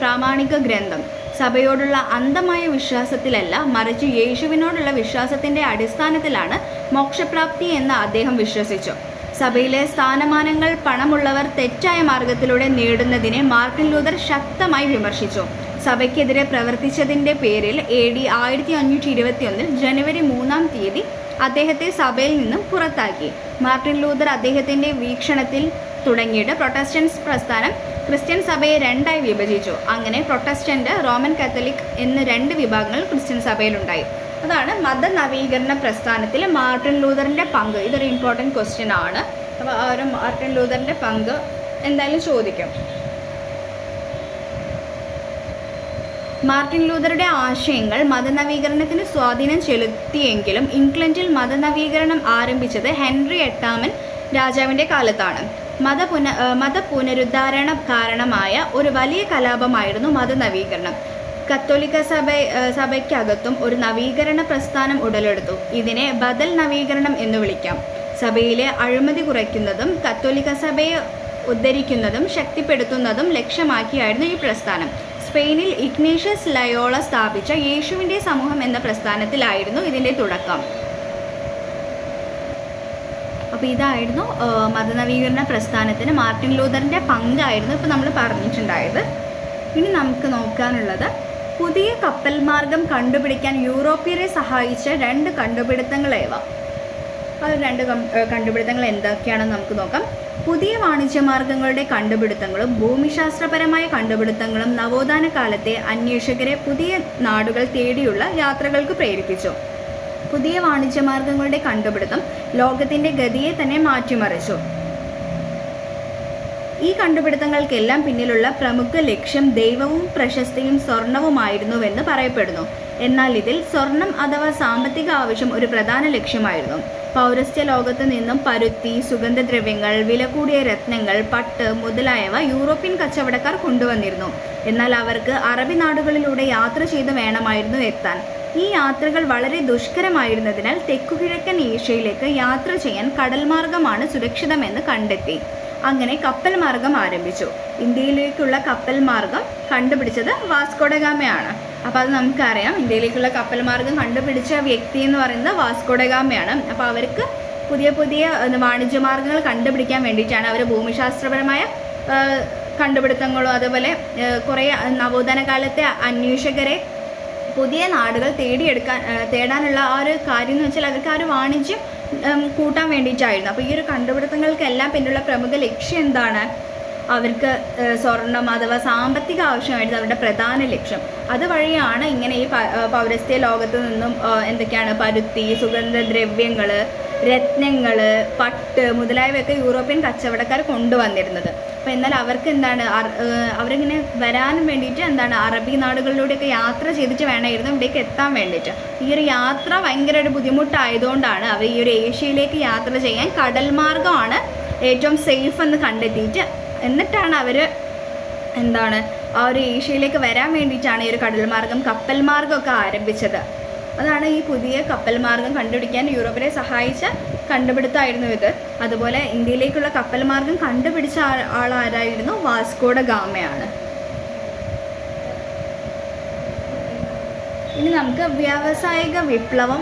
പ്രാമാണിക ഗ്രന്ഥം. സഭയോടുള്ള അന്ധമായ വിശ്വാസത്തിലല്ല, മറിച്ച് യേശുവിനോടുള്ള വിശ്വാസത്തിൻ്റെ അടിസ്ഥാനത്തിലാണ് മോക്ഷപ്രാപ്തി എന്ന് അദ്ദേഹം വിശ്വസിച്ചു. സഭയിലെ സ്ഥാനമാനങ്ങൾ പണമുള്ളവർ തെറ്റായ മാർഗത്തിലൂടെ നേടുന്നതിനെ മാർട്ടിൻ ലൂതർ ശക്തമായി വിമർശിച്ചു. സഭയ്ക്കെതിരെ പ്രവർത്തിച്ചതിൻ്റെ പേരിൽ AD 1521 ജനുവരി 3 അദ്ദേഹത്തെ സഭയിൽ നിന്നും പുറത്താക്കി. മാർട്ടിൻ ലൂതർ അദ്ദേഹത്തിൻ്റെ വീക്ഷണത്തിൽ തുടങ്ങിയിട്ട് പ്രൊട്ടസ്റ്റന്റ് പ്രസ്ഥാനം ക്രിസ്ത്യൻ സഭയെ രണ്ടായി വിഭജിച്ചു. അങ്ങനെ പ്രൊട്ടസ്റ്റന്റ്, റോമൻ കാത്തലിക് എന്ന് രണ്ട് വിഭാഗങ്ങൾ ക്രിസ്ത്യൻ സഭയിലുണ്ടായി. അതാണ് മതനവീകരണ പ്രസ്ഥാനത്തിൽ മാർട്ടിൻ ലൂതറിൻ്റെ പങ്ക്. ഇതൊരു ഇമ്പോർട്ടൻറ്റ് ക്വസ്റ്റ്യൻ ആണ്. അപ്പോൾ ആ ഒരു മാർട്ടിൻ ലൂതറിൻ്റെ പങ്ക് എന്തായാലും ചോദിക്കും. മാർട്ടിൻ ലൂതറുടെ ആശയങ്ങൾ മതനവീകരണത്തിന് സ്വാധീനം ചെലുത്തിയെങ്കിലും ഇംഗ്ലണ്ടിൽ മതനവീകരണം ആരംഭിച്ചത് ഹെൻറി 8 രാജാവിൻ്റെ കാലത്താണ്. മതപുനരുദ്ധാരണ കാരണമായ ഒരു വലിയ കലാപമായിരുന്നു മതനവീകരണം. കത്തോലിക്ക സഭയ്ക്കകത്തും ഒരു നവീകരണ പ്രസ്ഥാനം ഉടലെടുത്തു. ഇതിനെ ബദൽ നവീകരണം എന്ന് വിളിക്കാം. സഭയിലെ അഴിമതി കുറയ്ക്കുന്നതും കത്തോലിക്ക സഭയെ ഉദ്ധരിക്കുന്നതും ശക്തിപ്പെടുത്തുന്നതും ലക്ഷ്യമാക്കിയായിരുന്നു ഈ പ്രസ്ഥാനം. സ്പെയിനിൽ ഇഗ്നേഷ്യസ് ലയോള സ്ഥാപിച്ച യേശുവിൻ്റെ സമൂഹം എന്ന പ്രസ്ഥാനത്തിലായിരുന്നു ഇതിൻ്റെ തുടക്കം. അപ്പോൾ ഇതായിരുന്നു മതനവീകരണ പ്രസ്ഥാനത്തിന് മാർട്ടിൻ ലൂതറിൻ്റെ പങ്കായിരുന്നു ഇപ്പോൾ നമ്മൾ പറഞ്ഞിട്ടുണ്ടായത്. ഇനി നമുക്ക് നോക്കാനുള്ളത് പുതിയ കപ്പൽ മാർഗം കണ്ടുപിടിക്കാൻ യൂറോപ്യരെ സഹായിച്ച രണ്ട് കണ്ടുപിടുത്തങ്ങളേവ. ആ രണ്ട് കണ്ടുപിടുത്തങ്ങൾ എന്തൊക്കെയാണെന്ന് നമുക്ക് നോക്കാം. പുതിയ വാണിജ്യമാർഗങ്ങളുടെ കണ്ടുപിടുത്തങ്ങളും ഭൂമിശാസ്ത്രപരമായ കണ്ടുപിടുത്തങ്ങളും നവോത്ഥാന കാലത്തെ അന്വേഷകരെ പുതിയ നാടുകൾ തേടിയുള്ള യാത്രകൾക്ക് പ്രേരിപ്പിച്ചു. പുതിയ വാണിജ്യമാർഗങ്ങളുടെ കണ്ടുപിടുത്തം ലോകത്തിൻ്റെ ഗതിയെ തന്നെ മാറ്റിമറിച്ചു. ഈ കണ്ടുപിടുത്തങ്ങൾക്കെല്ലാം പിന്നിലുള്ള പ്രമുഖ ലക്ഷ്യം ദൈവവും പ്രശസ്തിയും സ്വർണവുമായിരുന്നുവെന്ന് പറയപ്പെടുന്നു. എന്നാൽ ഇതിൽ സ്വർണം അഥവാ സാമ്പത്തിക ആവശ്യം ഒരു പ്രധാന ലക്ഷ്യമായിരുന്നു. പൗരസ്ത്യ ലോകത്ത് നിന്നും പരുത്തി, സുഗന്ധദ്രവ്യങ്ങൾ, വില കൂടിയ രത്നങ്ങൾ, പട്ട് മുതലായവ യൂറോപ്യൻ കച്ചവടക്കാർ കൊണ്ടുവന്നിരുന്നു. എന്നാൽ അവർക്ക് അറബി നാടുകളിലൂടെ യാത്ര ചെയ്ത് വേണമായിരുന്നു എത്താൻ. ഈ യാത്രകൾ വളരെ ദുഷ്കരമായിരുന്നതിനാൽ തെക്കുകിഴക്കൻ ഏഷ്യയിലേക്ക് യാത്ര ചെയ്യാൻ കടൽ മാർഗമാണ് സുരക്ഷിതമെന്ന് കണ്ടെത്തി. അങ്ങനെ കപ്പൽ മാർഗം ആരംഭിച്ചു. ഇന്ത്യയിലേക്കുള്ള കപ്പൽ മാർഗം കണ്ടുപിടിച്ചത് വാസ്കോ ഡ ഗാമയാണ്. അപ്പോൾ അത് നമുക്കറിയാം, ഇന്ത്യയിലേക്കുള്ള കപ്പൽ മാർഗം കണ്ടുപിടിച്ച വ്യക്തി എന്ന് പറയുന്നത് വാസ്കോ ഡ ഗാമയാണ്. അപ്പോൾ അവർക്ക് പുതിയ പുതിയ വാണിജ്യ മാർഗങ്ങൾ കണ്ടുപിടിക്കാൻ വേണ്ടിയിട്ടാണ് അവർ ഭൂമിശാസ്ത്രപരമായ കണ്ടുപിടുത്തങ്ങളും അതുപോലെ കുറേ നവോത്ഥാന കാലത്തെ അന്വേഷകരെ പുതിയ നാടുകൾ തേടാനുള്ള ആ ഒരു കാര്യം എന്ന് വെച്ചാൽ അവർക്ക് ആ ഒരു വാണിജ്യം കൂട്ടാൻ വേണ്ടിയിട്ടായിരുന്നു. അപ്പോൾ ഈ ഒരു കണ്ടുപിടുത്തങ്ങൾക്കെല്ലാം പിന്നിലുള്ള പ്രമുഖ ലക്ഷ്യം എന്താണ്? അവർക്ക് സ്വർണം അഥവാ സാമ്പത്തിക ആവശ്യമായിരുന്നു അവരുടെ പ്രധാന ലക്ഷ്യം. അതുവഴിയാണ് ഇങ്ങനെ ഈ പൗരസ്ത്യ ലോകത്ത് നിന്നും എന്തൊക്കെയാണ് പരുത്തി, സുഗന്ധദ്രവ്യങ്ങൾ, രത്നങ്ങൾ, പട്ട് മുതലായവയൊക്കെ യൂറോപ്യൻ കച്ചവടക്കാർ കൊണ്ടുവന്നിരുന്നത്. അപ്പോൾ എന്നാൽ അവർക്ക് എന്താണ് അവരിങ്ങനെ വരാൻ വേണ്ടിയിട്ട് എന്താണ് അറബി നാടുകളിലൂടെയൊക്കെ യാത്ര ചെയ്തിട്ട് വേണമായിരുന്നു ഇവിടേക്ക് എത്താൻ വേണ്ടിയിട്ട്. ഈ ഒരു യാത്ര ഭയങ്കര ഒരു ബുദ്ധിമുട്ടായതുകൊണ്ടാണ് അവർ ഈ ഒരു ഏഷ്യയിലേക്ക് യാത്ര ചെയ്യാൻ കടൽ മാർഗമാണ് ഏറ്റവും സേഫ് എന്ന് കണ്ടെത്തിയിട്ട് എന്നിട്ടാണ് അവർ എന്താണ് ആ ഒരു ഏഷ്യയിലേക്ക് വരാൻ വേണ്ടിയിട്ടാണ് ഈ ഒരു കടൽ മാർഗം, കപ്പൽ മാർഗമൊക്കെ ആരംഭിച്ചത്. അതാണ് ഈ പുതിയ കപ്പൽ മാർഗം കണ്ടുപിടിക്കാൻ യൂറോപ്പിനെ സഹായിച്ച കണ്ടുപിടുത്തമായിരുന്നു ഇത്. അതുപോലെ ഇന്ത്യയിലേക്കുള്ള കപ്പൽ മാർഗം കണ്ടുപിടിച്ച ആളാരായിരുന്നു? വാസ്കോ ഡ ഗാമയാണ്. ഇനി നമുക്ക് വ്യാവസായിക വിപ്ലവം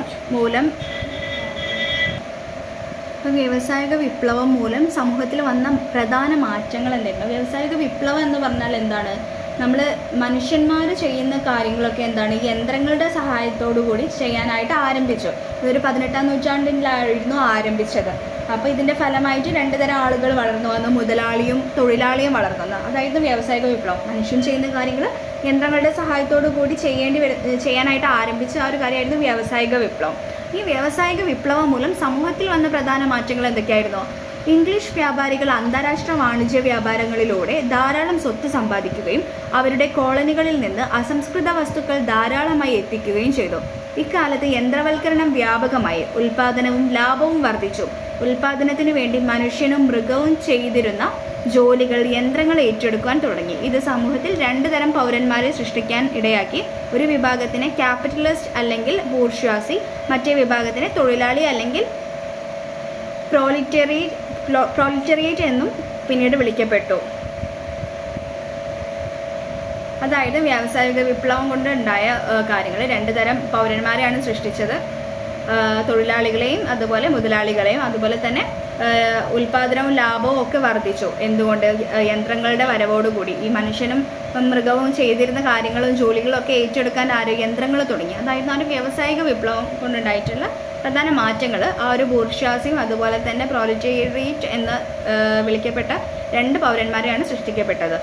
മൂലം സമൂഹത്തിൽ വന്ന പ്രധാന മാറ്റങ്ങൾ എന്തായിരുന്നു? വ്യാവസായിക വിപ്ലവം എന്ന് പറഞ്ഞാൽ എന്താണ്? നമ്മൾ മനുഷ്യന്മാർ ചെയ്യുന്ന കാര്യങ്ങളൊക്കെ എന്താണ് യന്ത്രങ്ങളുടെ സഹായത്തോടു കൂടി ചെയ്യാനായിട്ട് ആരംഭിച്ചു. ഇതൊരു 18-ാം നൂറ്റാണ്ടിലായിരുന്നു ആരംഭിച്ചത്. അപ്പോൾ ഇതിൻ്റെ ഫലമായിട്ട് 2 തരം ആളുകൾ വളർന്നു വന്നു, മുതലാളിയും തൊഴിലാളിയും വളർന്നു വന്നു. അതായത് വ്യാവസായിക വിപ്ലവം. മനുഷ്യൻ ചെയ്യുന്ന കാര്യങ്ങൾ യന്ത്രങ്ങളുടെ സഹായത്തോടു കൂടി ചെയ്യാനായിട്ട് ആരംഭിച്ച ആ ഒരു കാര്യമായിരുന്നു വ്യാവസായിക വിപ്ലവം. ഈ വ്യാവസായിക വിപ്ലവം മൂലം സമൂഹത്തിൽ വന്ന പ്രധാന മാറ്റങ്ങൾ എന്തൊക്കെയായിരുന്നു? ഇംഗ്ലീഷ് വ്യാപാരികൾ അന്താരാഷ്ട്ര വാണിജ്യ വ്യാപാരങ്ങളിലൂടെ ധാരാളം സ്വത്ത് സമ്പാദിക്കുകയും അവരുടെ കോളനികളിൽ നിന്ന് അസംസ്കൃത വസ്തുക്കൾ ധാരാളമായി എത്തിക്കുകയും ചെയ്തു. ഇക്കാലത്ത് യന്ത്രവൽക്കരണം വ്യാപകമായി, ഉൽപാദനവും ലാഭവും വർദ്ധിച്ചു. ഉൽപാദനത്തിന് വേണ്ടി മനുഷ്യനും മൃഗവും ചെയ്തിരുന്ന ജോലികൾ യന്ത്രങ്ങൾ ഏറ്റെടുക്കാൻ തുടങ്ങി. ഇത് സമൂഹത്തിൽ 2 തരം പൗരന്മാരെ സൃഷ്ടിക്കാൻ ഇടയാക്കി. ഒരു വിഭാഗത്തിനെ ക്യാപിറ്റലിസ്റ്റ് അല്ലെങ്കിൽ ബൂർഷ്വാസി, മറ്റേ വിഭാഗത്തിനെ തൊഴിലാളി അല്ലെങ്കിൽ പ്രോലിറ്റേറിയറ്റ് എന്നും പിന്നീട് വിളിക്കപ്പെട്ടു. അതായത് വ്യാവസായിക വിപ്ലവം കൊണ്ടുണ്ടായ കാര്യങ്ങൾ 2 തരം പൗരന്മാരെയാണ് സൃഷ്ടിച്ചത്. തൊഴിലാളികളെയും അതുപോലെ മുതലാളികളെയും. അതുപോലെ തന്നെ ഉൽപാദനവും ലാഭവും ഒക്കെ വർദ്ധിച്ചു. എന്തുകൊണ്ട്? യന്ത്രങ്ങളുടെ വരവോടുകൂടി ഈ മനുഷ്യനും മൃഗവും ചെയ്തിരുന്ന കാര്യങ്ങളും ജോലികളും ഒക്കെ ഏറ്റെടുക്കാൻ യന്ത്രങ്ങൾ തുടങ്ങി. അതായിരുന്നു ആ ഒരു വ്യാവസായിക വിപ്ലവം കൊണ്ടുണ്ടായിട്ടുള്ള പ്രധാന മാറ്റങ്ങൾ. ആ ഒരു ബൂർഷ്വാസിയും അതുപോലെ തന്നെ പ്രോലിറ്റേറിയറ്റ് എന്ന് വിളിക്കപ്പെട്ട 2 പൗരന്മാരെയാണ് സൃഷ്ടിക്കപ്പെട്ടത്.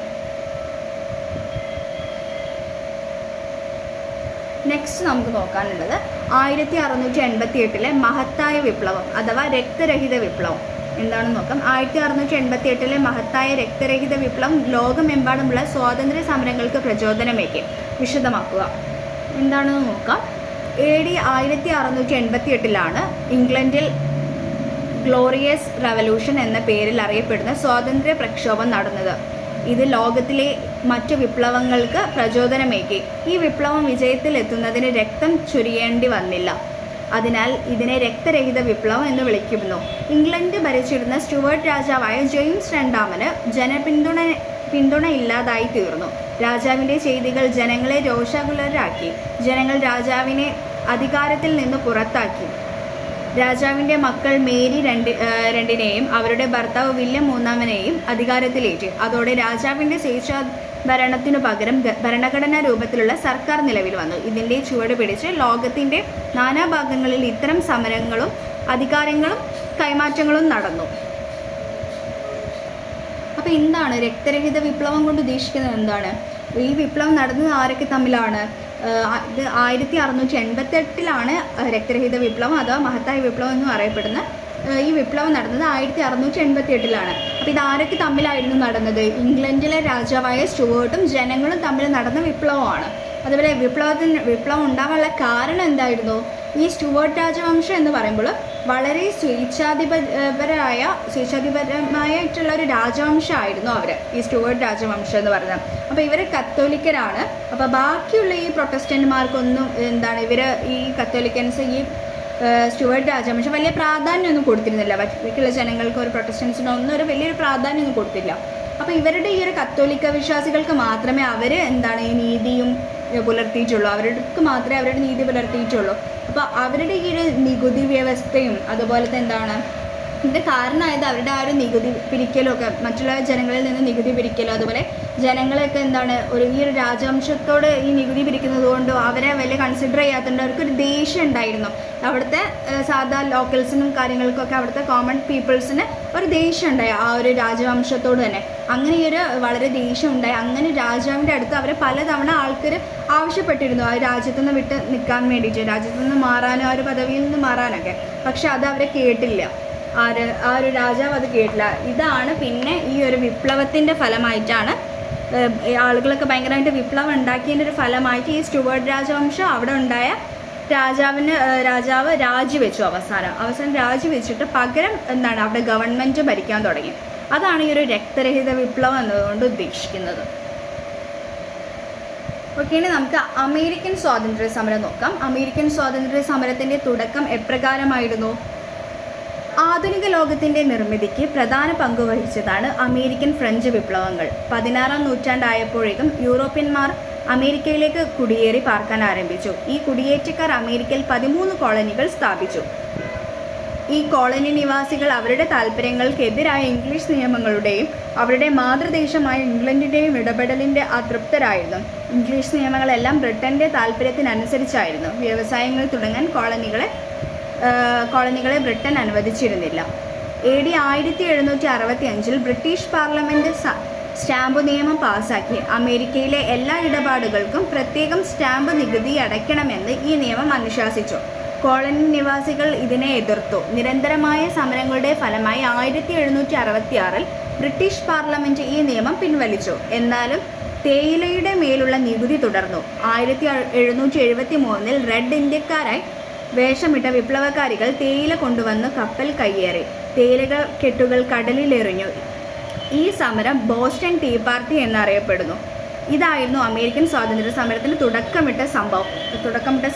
നെക്സ്റ്റ് നമുക്ക് നോക്കാനുള്ളത് 1688 മഹത്തായ വിപ്ലവം അഥവാ രക്തരഹിത വിപ്ലവം എന്താണെന്ന് നോക്കാം. 1688 മഹത്തായ രക്തരഹിത വിപ്ലവം ലോകമെമ്പാടുമുള്ള സ്വാതന്ത്ര്യ സമരങ്ങൾക്ക് പ്രചോദനമേകി. വിശദമാക്കുക എന്താണെന്ന് നോക്കാം. AD 1688 ഇംഗ്ലണ്ടിൽ ഗ്ലോറിയസ് റവല്യൂഷൻ എന്ന പേരിൽ അറിയപ്പെടുന്ന സ്വാതന്ത്ര്യ പ്രക്ഷോഭം നടന്നത്. ഇത് ലോകത്തിലെ മറ്റു വിപ്ലവങ്ങൾക്ക് പ്രചോദനമേകി. ഈ വിപ്ലവം വിജയത്തിലെത്തുന്നതിന് രക്തം ചൊരിയേണ്ടി വന്നില്ല. അതിനാൽ ഇതിനെ രക്തരഹിത വിപ്ലവം എന്ന് വിളിക്കുന്നു. ഇംഗ്ലണ്ട് ഭരിച്ചിരുന്ന സ്റ്റുവർട്ട് രാജാവായ ജെയിംസ് രണ്ടാമന് ജനപിന്തുണ ഇല്ലാതായി തീർന്നു. രാജാവിൻ്റെ ചെയ്തികൾ ജനങ്ങളെ രോഷാകുലരാക്കി. ജനങ്ങൾ രാജാവിനെ അധികാരത്തിൽ നിന്ന് പുറത്താക്കി. രാജാവിൻ്റെ മക്കൾ മേരി രണ്ടിനെയും അവരുടെ ഭർത്താവ് വില്യം മൂന്നാമനെയും അധികാരത്തിലേറ്റി. അതോടെ രാജാവിൻ്റെ സ്വേച്ഛാഭരണത്തിനു പകരം ഭരണഘടനാ രൂപത്തിലുള്ള സർക്കാർ നിലവിൽ വന്നു. ഇതിൻ്റെ ചുവട് പിടിച്ച് ലോകത്തിൻ്റെ നാനാഭാഗങ്ങളിൽ ഇത്തരം സമരങ്ങളും അധികാരങ്ങളും കൈമാറ്റങ്ങളും നടന്നു. അപ്പോൾ എന്താണ് രക്തരഹിത വിപ്ലവം കൊണ്ട് ഉദ്ദേശിക്കുന്നത്? എന്താണ് ഈ വിപ്ലവം നടന്നത് ആരൊക്കെ തമ്മിലാണ്? ഇത് 1688 രക്തരഹിത വിപ്ലവം അഥവാ മഹത്തായ വിപ്ലവം എന്നും അറിയപ്പെടുന്ന ഈ വിപ്ലവം നടന്നത് 1688. അപ്പോൾ ഇത് ആരൊക്കെ തമ്മിലായിരുന്നു നടന്നത്? ഇംഗ്ലണ്ടിലെ രാജാവായ സ്റ്റുവർട്ടും ജനങ്ങളും തമ്മിൽ നടന്ന വിപ്ലവമാണ്. അതുപോലെ വിപ്ലവം ഉണ്ടാകാനുള്ള കാരണം എന്തായിരുന്നു? ഈ സ്റ്റുവർട്ട് രാജവംശം എന്ന് പറയുമ്പോൾ വളരെ സ്വേച്ഛാധിപരമായിട്ടുള്ള ഒരു രാജവംശമായിരുന്നു അവർ, ഈ സ്റ്റുവർട്ട് രാജവംശം എന്ന് പറഞ്ഞാൽ. അപ്പോൾ ഇവർ കത്തോലിക്കരാണ്. അപ്പോൾ ബാക്കിയുള്ള ഈ പ്രൊട്ടസ്റ്റന്റുമാർക്കൊന്നും ഇവർ ഈ കത്തോലിക്കൻസ് ഈ സ്റ്റുവർട്ട് രാജവംശം വലിയ പ്രാധാന്യമൊന്നും കൊടുത്തിരുന്നില്ല. ബാക്കിയുള്ള ജനങ്ങൾക്ക് ഒരു പ്രൊട്ടസ്റ്റൻസിനൊന്നും ഒരു വലിയൊരു പ്രാധാന്യമൊന്നും കൊടുത്തില്ല. അപ്പോൾ ഇവരുടെ ഈ ഒരു കത്തോലിക്ക വിശ്വാസികൾക്ക് മാത്രമേ അവർ ഈ നീതിയും പുലർത്തിയിട്ടുള്ളൂ. അവർക്ക് മാത്രമേ അവരുടെ നീതി പുലർത്തിയിട്ടുള്ളൂ. അപ്പോൾ അവരുടെ ഈ ഒരു നികുതി വ്യവസ്ഥയും അതുപോലത്തെ ഇതിൻ്റെ കാരണമായത് അവരുടെ ആ ഒരു നികുതി പിരിക്കലും ഒക്കെ, മറ്റുള്ള ജനങ്ങളിൽ നിന്ന് നികുതി പിരിക്കലും അതുപോലെ ജനങ്ങളെയൊക്കെ എന്താണ് ഈ ഒരു രാജവംശത്തോട് ഈ നികുതി പിരിക്കുന്നത് കൊണ്ടോ അവരെ വലിയ കൺസിഡർ ചെയ്യാത്തതുകൊണ്ട് അവർക്കൊരു ദേഷ്യം ഉണ്ടായിരുന്നു. അവിടുത്തെ സാധാ ലോക്കൽസിനും കാര്യങ്ങൾക്കൊക്കെ അവിടുത്തെ കോമൺ പീപ്പിൾസിന് ഒരു ദേഷ്യം ഉണ്ടായി ആ ഒരു രാജവംശത്തോട് തന്നെ. അങ്ങനെ ഒരു വളരെ ദേഷ്യം ഉണ്ടായി. അങ്ങനെ രാജാവിൻ്റെ അടുത്ത് അവരെ പലതവണ ആൾക്കാർ ആവശ്യപ്പെട്ടിരുന്നു ആ രാജ്യത്തു നിന്ന് വിട്ട് നിൽക്കാൻ വേണ്ടിയിട്ട്, രാജ്യത്തു നിന്ന് മാറാനും ആ ഒരു പദവിയിൽ നിന്ന് മാറാനൊക്കെ. പക്ഷെ അത് അവരെ കേട്ടില്ല, ആ ഒരു രാജാവ് അത് കേട്ടില്ല. ഇതാണ് പിന്നെ ഈ ഒരു വിപ്ലവത്തിൻ്റെ ഫലമായിട്ടാണ് ആളുകളൊക്കെ ഭയങ്കരമായിട്ട് വിപ്ലവം ഉണ്ടാക്കിയതിൻ്റെ ഒരു ഫലമായിട്ട് ഈ സ്റ്റുവർട്ട് രാജവംശം അവിടെ ഉണ്ടായ രാജാവ് രാജിവെച്ചു. അവസാനം രാജിവെച്ചിട്ട് പകരം എന്താണ് അവിടെ ഗവൺമെൻറ് ഭരിക്കാൻ തുടങ്ങി. അതാണ് ഈ ഒരു രക്തരഹിത വിപ്ലവം എന്നതുകൊണ്ട് ഉദ്ദേശിക്കുന്നത്. ഓക്കെ, ഇനി നമുക്ക് അമേരിക്കൻ സ്വാതന്ത്ര്യ സമരം നോക്കാം. അമേരിക്കൻ സ്വാതന്ത്ര്യ സമരത്തിൻ്റെ തുടക്കം എപ്രകാരമായിരുന്നു? ആധുനിക ലോകത്തിൻ്റെ നിർമ്മിതിക്ക് പ്രധാന പങ്ക് വഹിച്ചതാണ് അമേരിക്കൻ ഫ്രഞ്ച് വിപ്ലവങ്ങൾ. 16-ാം നൂറ്റാണ്ടായപ്പോഴേക്കും യൂറോപ്യന്മാർ അമേരിക്കയിലേക്ക് കുടിയേറി പാർക്കാൻ ആരംഭിച്ചു. ഈ കുടിയേറ്റക്കാർ അമേരിക്കയിൽ 13 കോളനികൾ സ്ഥാപിച്ചു. ഈ കോളനി നിവാസികൾ അവരുടെ താല്പര്യങ്ങൾക്കെതിരായ ഇംഗ്ലീഷ് നിയമങ്ങളുടെയും അവരുടെ മാതൃദേശമായ ഇംഗ്ലണ്ടിൻ്റെയും ഇടപെടലിൻ്റെ അതൃപ്തരായിരുന്നു. ഇംഗ്ലീഷ് നിയമങ്ങളെല്ലാം ബ്രിട്ടൻ്റെ താല്പര്യത്തിനനുസരിച്ചായിരുന്നു. വ്യവസായങ്ങൾ തുടങ്ങാൻ കോളനികളെ ബ്രിട്ടൻ അനുവദിച്ചിരുന്നില്ല. AD 1765 ബ്രിട്ടീഷ് പാർലമെൻറ്റ് സ്റ്റാമ്പ് നിയമം പാസാക്കി. അമേരിക്കയിലെ എല്ലാ ഇടപാടുകൾക്കും പ്രത്യേകം സ്റ്റാമ്പ് നികുതി അടയ്ക്കണമെന്ന് ഈ നിയമം അനുശാസിച്ചു. കോളനി നിവാസികൾ ഇതിനെ എതിർത്തു. നിരന്തരമായ സമരങ്ങളുടെ ഫലമായി 1766 ബ്രിട്ടീഷ് പാർലമെൻറ്റ് ഈ നിയമം പിൻവലിച്ചു. എന്നാലും തേയിലയുടെ മേലുള്ള നികുതി തുടർന്നു. 1773 റെഡ് ഇന്ത്യക്കാരായി വേഷമിട്ട വിപ്ലവകാരികൾ തേയില കൊണ്ടുവന്ന് കപ്പൽ കയ്യേറി. തേയില കെട്ടുകൾ കടലിലെറിഞ്ഞു. ഈ സമരം ബോസ്റ്റൺ ടീ പാർട്ടി എന്നറിയപ്പെടുന്നു. ഇതായിരുന്നു അമേരിക്കൻ സ്വാതന്ത്ര്യ സമരത്തിന് തുടക്കമിട്ട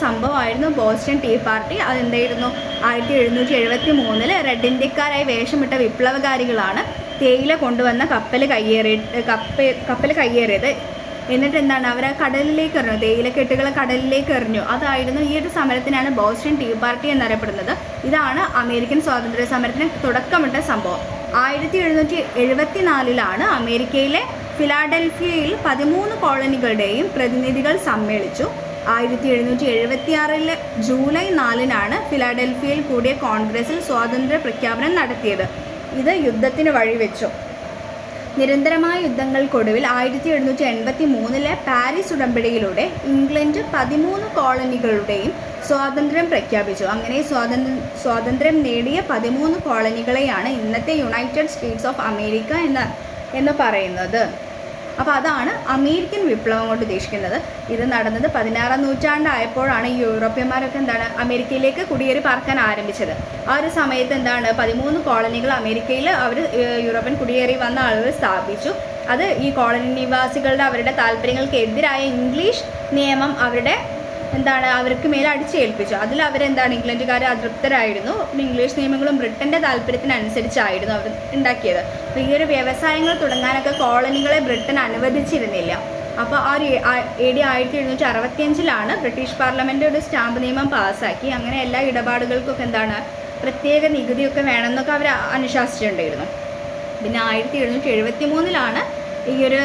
സംഭവമായിരുന്നു ബോസ്റ്റൺ ടീ പാർട്ടി. അതെന്തായിരുന്നു? 1773 റെഡ് ഇന്ത്യക്കാരായി വേഷമിട്ട വിപ്ലവകാരികളാണ് തേയില കൊണ്ടുവന്ന കപ്പൽ കയ്യേറിയത്. എന്നിട്ട് എന്താണ്, അവർ കടലിലേക്ക് എറിഞ്ഞു, തേയിലക്കെട്ടുകൾ കടലിലേക്ക് എറിഞ്ഞു. അതായിരുന്നു ഈ ഒരു സമരത്തിനാണ് ബോസ്റ്റൺ ടീ പാർട്ടി എന്നറിയപ്പെടുന്നത്. ഇതാണ് അമേരിക്കൻ സ്വാതന്ത്ര്യ സമരത്തിന് തുടക്കമിട്ട സംഭവം. 1774 അമേരിക്കയിലെ ഫിലാഡൽഫിയയിൽ 13 കോളനികളുടെയും പ്രതിനിധികൾ സമ്മേളിച്ചു. 1776 ജൂലൈ 4 ഫിലാഡൽഫിയയിൽ കൂടിയ കോൺഗ്രസിൽ സ്വാതന്ത്ര്യ പ്രഖ്യാപനം നടത്തിയത്. ഇത് യുദ്ധത്തിന് വഴിവെച്ചു. നിരന്തരമായ യുദ്ധങ്ങൾക്കൊടുവിൽ 1783 പാരീസ് ഉടമ്പടിയിലൂടെ ഇംഗ്ലണ്ട് 13 കോളനികളുടെയും സ്വാതന്ത്ര്യം പ്രഖ്യാപിച്ചു. അങ്ങനെ സ്വാതന്ത്ര്യം നേടിയ 13 കോളനികളെയാണ് ഇന്നത്തെ യുണൈറ്റഡ് സ്റ്റേറ്റ്സ് ഓഫ് അമേരിക്ക എന്ന് പറയുന്നത്. അപ്പോൾ അതാണ് അമേരിക്കൻ വിപ്ലവം കൊണ്ട് ഉദ്ദേശിക്കുന്നത്. ഇത് നടന്നത് 16-ാം നൂറ്റാണ്ടായപ്പോഴാണ് ഈ യൂറോപ്യന്മാരൊക്കെ അമേരിക്കയിലേക്ക് കുടിയേറി പാർക്കാൻ ആരംഭിച്ചത്. ആ ഒരു സമയത്ത് 13 കോളനികൾ അമേരിക്കയിൽ യൂറോപ്യൻ കുടിയേറി വന്ന ആളുകൾ സ്ഥാപിച്ചു. അത് ഈ കോളനി നിവാസികളുടെ അവരുടെ താല്പര്യങ്ങൾക്കെതിരായ ഇംഗ്ലീഷ് നിയമം അവർക്ക് മേലെ അടിച്ചേൽപ്പിച്ചു. അതിൽ ഇംഗ്ലണ്ടുകാർ അതൃപ്തരായിരുന്നു. ഇംഗ്ലീഷ് നിയമങ്ങളും ബ്രിട്ടൻ്റെ താല്പര്യത്തിനനുസരിച്ചായിരുന്നു അവർ ഉണ്ടാക്കിയത്. അപ്പോൾ ഈ ഒരു വ്യവസായങ്ങൾ തുടങ്ങാനൊക്കെ കോളനികളെ ബ്രിട്ടൻ അനുവദിച്ചിരുന്നില്ല. അപ്പോൾ ആ ഒരു AD 1765 ബ്രിട്ടീഷ് പാർലമെൻറ്റ് ഒരു സ്റ്റാമ്പ് നിയമം പാസ്സാക്കി. അങ്ങനെ എല്ലാ ഇടപാടുകൾക്കൊക്കെ പ്രത്യേക നികുതിയൊക്കെ വേണമെന്നൊക്കെ അവർ അനുശാസിച്ചിട്ടുണ്ടായിരുന്നു. പിന്നെ 1773 ഈ ഒരു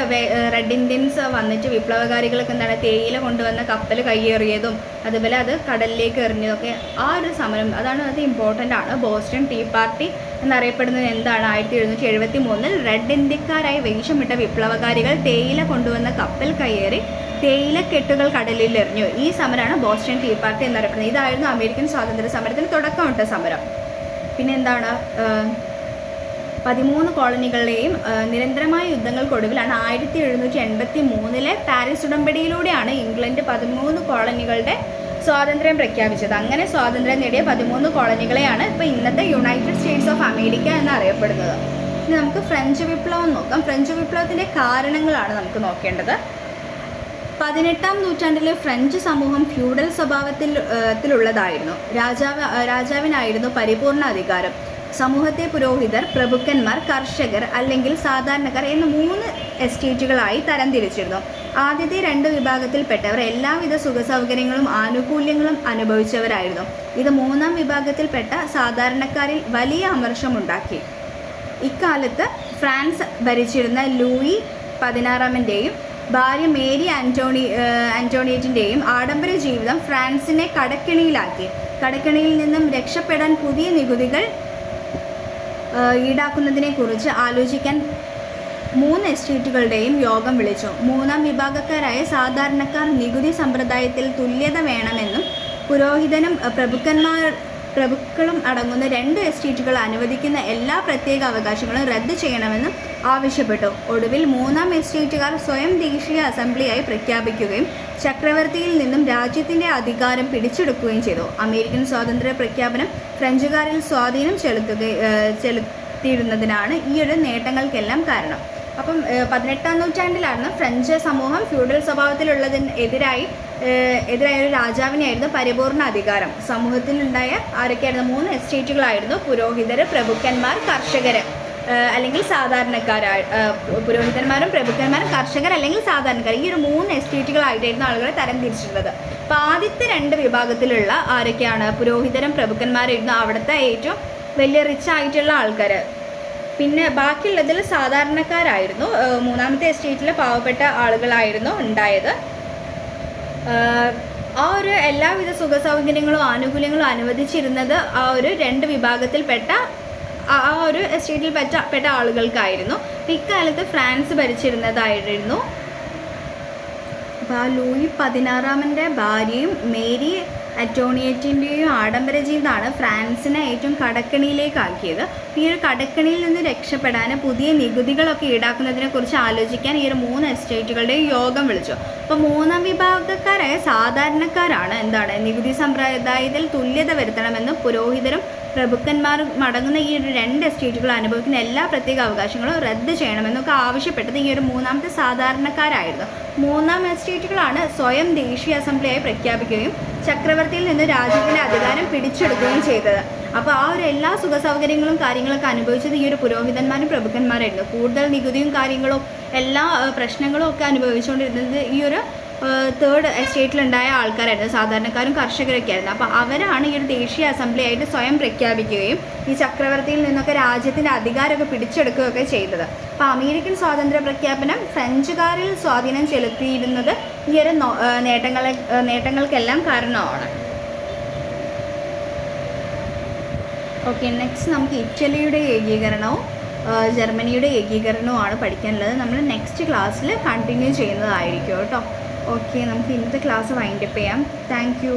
റെഡ് ഇന്ത്യൻസ് വന്നിട്ട് വിപ്ലവകാരികൾക്ക് തേയില കൊണ്ടുവന്ന കപ്പൽ കയ്യേറിയതും അതുപോലെ അത് കടലിലേക്ക് എറിഞ്ഞതൊക്കെ ആ ഒരു സമരം അത് ഇമ്പോർട്ടൻ്റ് ആണ്. ബോസ്റ്റൺ ടീ പാർട്ടി എന്നറിയപ്പെടുന്നത് 1773 റെഡ് ഇന്ത്യക്കാരായി വേഷമിട്ട വിപ്ലവകാരികൾ തേയില കൊണ്ടുവന്ന കപ്പൽ കയ്യേറി തേയിലക്കെട്ടുകൾ കടലിൽ എറിഞ്ഞു. ഈ സമരമാണ് ബോസ്റ്റൺ ടീ പാർട്ടി എന്നറിയപ്പെടുന്നത്. ഇതായിരുന്നു അമേരിക്കൻ സ്വാതന്ത്ര്യ സമരത്തിന് തുടക്കമിട്ട സമരം. പിന്നെ 13 കോളനികളെയും നിരന്തരമായ യുദ്ധങ്ങൾക്കൊടുവിലാണ് 1783 പാരീസ് ഉടമ്പടിയിലൂടെയാണ് ഇംഗ്ലണ്ട് 13 കോളനികളുടെ സ്വാതന്ത്ര്യം പ്രഖ്യാപിച്ചത്. അങ്ങനെ സ്വാതന്ത്ര്യം നേടിയ 13 കോളനികളെയാണ് ഇപ്പോൾ ഇന്നത്തെ യുണൈറ്റഡ് സ്റ്റേറ്റ്സ് ഓഫ് അമേരിക്ക എന്നറിയപ്പെടുന്നത്. ഇനി നമുക്ക് ഫ്രഞ്ച് വിപ്ലവം നോക്കാം. ഫ്രഞ്ച് വിപ്ലവത്തിൻ്റെ കാരണങ്ങളാണ് നമുക്ക് നോക്കേണ്ടത്. 18-ാം നൂറ്റാണ്ടിലെ ഫ്രഞ്ച് സമൂഹം ഫ്യൂഡൽ സ്വഭാവത്തിലുള്ളതായിരുന്നു. രാജാവിനായിരുന്നു പരിപൂർണ അധികാരം. സമൂഹത്തെ പുരോഹിതർ, പ്രഭുക്കന്മാർ, കർഷകർ അല്ലെങ്കിൽ സാധാരണക്കാർ എന്ന 3 എസ്റ്റേറ്റുകളായി തരംതിരിച്ചിരുന്നു. ആദ്യത്തെ 2 വിഭാഗത്തിൽപ്പെട്ടവർ എല്ലാവിധ സുഖസൗകര്യങ്ങളും ആനുകൂല്യങ്ങളും അനുഭവിച്ചവരായിരുന്നു. ഇത് 3-ാം വിഭാഗത്തിൽപ്പെട്ട സാധാരണക്കാരിൽ വലിയ അമർഷമുണ്ടാക്കി. ഇക്കാലത്ത് ഫ്രാൻസ് ഭരിച്ചിരുന്ന ലൂയി XVI ഭാര്യ മേരി ആൻ്റോണിയറ്റിൻ്റെയും ആഡംബര ജീവിതം ഫ്രാൻസിനെ കടക്കെണിയിലാക്കി. കടക്കെണിയിൽ നിന്നും രക്ഷപ്പെടാൻ പുതിയ നികുതികൾ ഈടാക്കുന്നതിനെക്കുറിച്ച് ആലോചിക്കാൻ 3 എസ്റ്റേറ്റുകളുടെയും യോഗം വിളിച്ചു. മൂന്നാം വിഭാഗക്കാരായ സാധാരണക്കാർ നികുതി സമ്പ്രദായത്തിൽ തുല്യത വേണമെന്നും പുരോഹിതനും പ്രഭുക്കളും അടങ്ങുന്ന 2 എസ്റ്റേറ്റുകൾ അനുവദിക്കുന്ന എല്ലാ പ്രത്യേക അവകാശങ്ങളും റദ്ദ് ചെയ്യണമെന്നും ആവശ്യപ്പെട്ടു. ഒടുവിൽ 3-ാം എസ്റ്റേറ്റുകാർ സ്വയം ദേശീയ അസംബ്ലിയായി പ്രഖ്യാപിക്കുകയും ചക്രവർത്തിയിൽ നിന്നും രാജ്യത്തിൻ്റെ അധികാരം പിടിച്ചെടുക്കുകയും ചെയ്തു. അമേരിക്കൻ സ്വാതന്ത്ര്യ പ്രഖ്യാപനം ഫ്രഞ്ചുകാരിൽ സ്വാധീനം ചെലുത്തിയിരുന്നതിനാണ് ഈയൊരു നേട്ടങ്ങൾക്കെല്ലാം കാരണം. അപ്പം 18-ാം നൂറ്റാണ്ടിലാണ് ഫ്രഞ്ച് സമൂഹം ഫ്യൂഡൽ സ്വഭാവത്തിലുള്ളതിനെതിരായി ഒരു രാജാവിനായിരുന്നു പരിപൂർണ അധികാരം. സമൂഹത്തിലുണ്ടായ ആരൊക്കെയായിരുന്നു? 3 എസ്റ്റേറ്റുകളായിരുന്നു: പുരോഹിതർ, പ്രഭുക്കന്മാർ, കർഷകർ അല്ലെങ്കിൽ സാധാരണക്കാരായ പുരോഹിതന്മാരും പ്രഭുക്കന്മാരും കർഷകർ അല്ലെങ്കിൽ സാധാരണക്കാർ. ഈ ഒരു 3 എസ്റ്റേറ്റുകളായിട്ടായിരുന്നു ആളുകളെ തരംതിരിച്ചിട്ടുള്ളത്. അപ്പോൾ ആദ്യത്തെ 2 വിഭാഗത്തിലുള്ള ആരൊക്കെയാണ്? പുരോഹിതരും പ്രഭുക്കന്മാരായിരുന്നു അവിടുത്തെ ഏറ്റവും വലിയ റിച്ച് ആയിട്ടുള്ള ആൾക്കാർ. പിന്നെ ബാക്കിയുള്ളതിൽ സാധാരണക്കാരായിരുന്നു. 3-ാമത്തെ എസ്റ്റേറ്റിൽ പാവപ്പെട്ട ആളുകളായിരുന്നു ഉണ്ടായത്. ആ ഒരു എല്ലാവിധ സുഖ സൗകര്യങ്ങളും ആനുകൂല്യങ്ങളും അനുവദിച്ചിരുന്നത് ആ ഒരു 2 വിഭാഗത്തിൽപ്പെട്ട ആ ഒരു എസ്റ്റേറ്റിൽ പെട്ട ആളുകൾക്കായിരുന്നു. ഇക്കാലത്ത് ഫ്രാൻസ് ഭരിച്ചിരുന്നതായിരുന്നു. അപ്പോൾ ആ ലൂയി 16-ാമൻ്റെ ഭാര്യയും മേരി ആൻ്റോണിയറ്റിൻ്റെയും ആഡംബര ജീവിതമാണ് ഫ്രാൻസിനെ ഏറ്റവും കടക്കണിയിലേക്കാക്കിയത്. ഈ ഒരു കടക്കണിയിൽ നിന്ന് രക്ഷപ്പെടാൻ പുതിയ നികുതികളൊക്കെ ഈടാക്കുന്നതിനെക്കുറിച്ച് ആലോചിക്കാൻ ഈ ഒരു 3 എസ്റ്റേറ്റുകളുടെയും യോഗം വിളിച്ചു. അപ്പോൾ 3-ാം വിഭാഗക്കാരായ സാധാരണക്കാരാണ് നികുതി സമ്പ്രദായത്തിൽ തുല്യത വരുത്തണമെന്നും പുരോഹിതരും പ്രഭുക്കന്മാരും അടങ്ങുന്ന ഈ ഒരു 2 എസ്റ്റേറ്റുകൾ അനുഭവിക്കുന്ന എല്ലാ പ്രത്യേക അവകാശങ്ങളും റദ്ദ് ചെയ്യണമെന്നൊക്കെ ആവശ്യപ്പെട്ടത് ഈ ഒരു 3-ാമത്തെ സാധാരണക്കാരായിരുന്നു. 3-ാം എസ്റ്റേറ്റുകളാണ് സ്വയം ദേശീയ അസംബ്ലിയായി പ്രഖ്യാപിക്കുകയും ചക്രവർത്തിയിൽ നിന്ന് രാജ്യത്തിൻ്റെ അധികാരം പിടിച്ചെടുക്കുകയും ചെയ്തത്. അപ്പോൾ ആ ഒരു എല്ലാ സുഖ സൗകര്യങ്ങളും കാര്യങ്ങളൊക്കെ അനുഭവിച്ചത് ഈ ഒരു പുരോഹിതന്മാരും പ്രഭുക്കന്മാരായിരുന്നു. കൂടുതൽ നികുതിയും കാര്യങ്ങളും എല്ലാ പ്രശ്നങ്ങളും ഒക്കെ അനുഭവിച്ചുകൊണ്ടിരുന്നത് ഈ ഒരു 3rd എസ്റ്റേറ്റിലുണ്ടായ ആൾക്കാരായിരുന്നു. സാധാരണക്കാരും കർഷകരൊക്കെ ആയിരുന്നു. അപ്പോൾ അവരാണ് ഈ ഒരു ദേശീയ അസംബ്ലി ആയിട്ട് സ്വയം പ്രഖ്യാപിക്കുകയും ഈ ചക്രവർത്തിയിൽ നിന്നൊക്കെ രാജ്യത്തിൻ്റെ അധികാരമൊക്കെ പിടിച്ചെടുക്കുകയൊക്കെ ചെയ്തത്. അപ്പോൾ അമേരിക്കൻ സ്വാതന്ത്ര്യ പ്രഖ്യാപനം ഫ്രഞ്ചുകാരിൽ സ്വാധീനം ചെലുത്തിയിരുന്നത് ഈ ഒരു നേട്ടങ്ങൾക്കെല്ലാം കാരണമാണ്. ഓക്കെ, നെക്സ്റ്റ് നമുക്ക് ഇറ്റലിയുടെ ഏകീകരണവും ജർമ്മനിയുടെ ഏകീകരണവുമാണ് പഠിക്കാനുള്ളത്. നമ്മൾ നെക്സ്റ്റ് ക്ലാസ്സിൽ കണ്ടിന്യൂ ചെയ്യുന്നതായിരിക്കും കേട്ടോ. ഓക്കെ, നമുക്ക് ഇന്നത്തെ ക്ലാസ് വൈൻഡപ്പ് ചെയ്യാം. Thank you.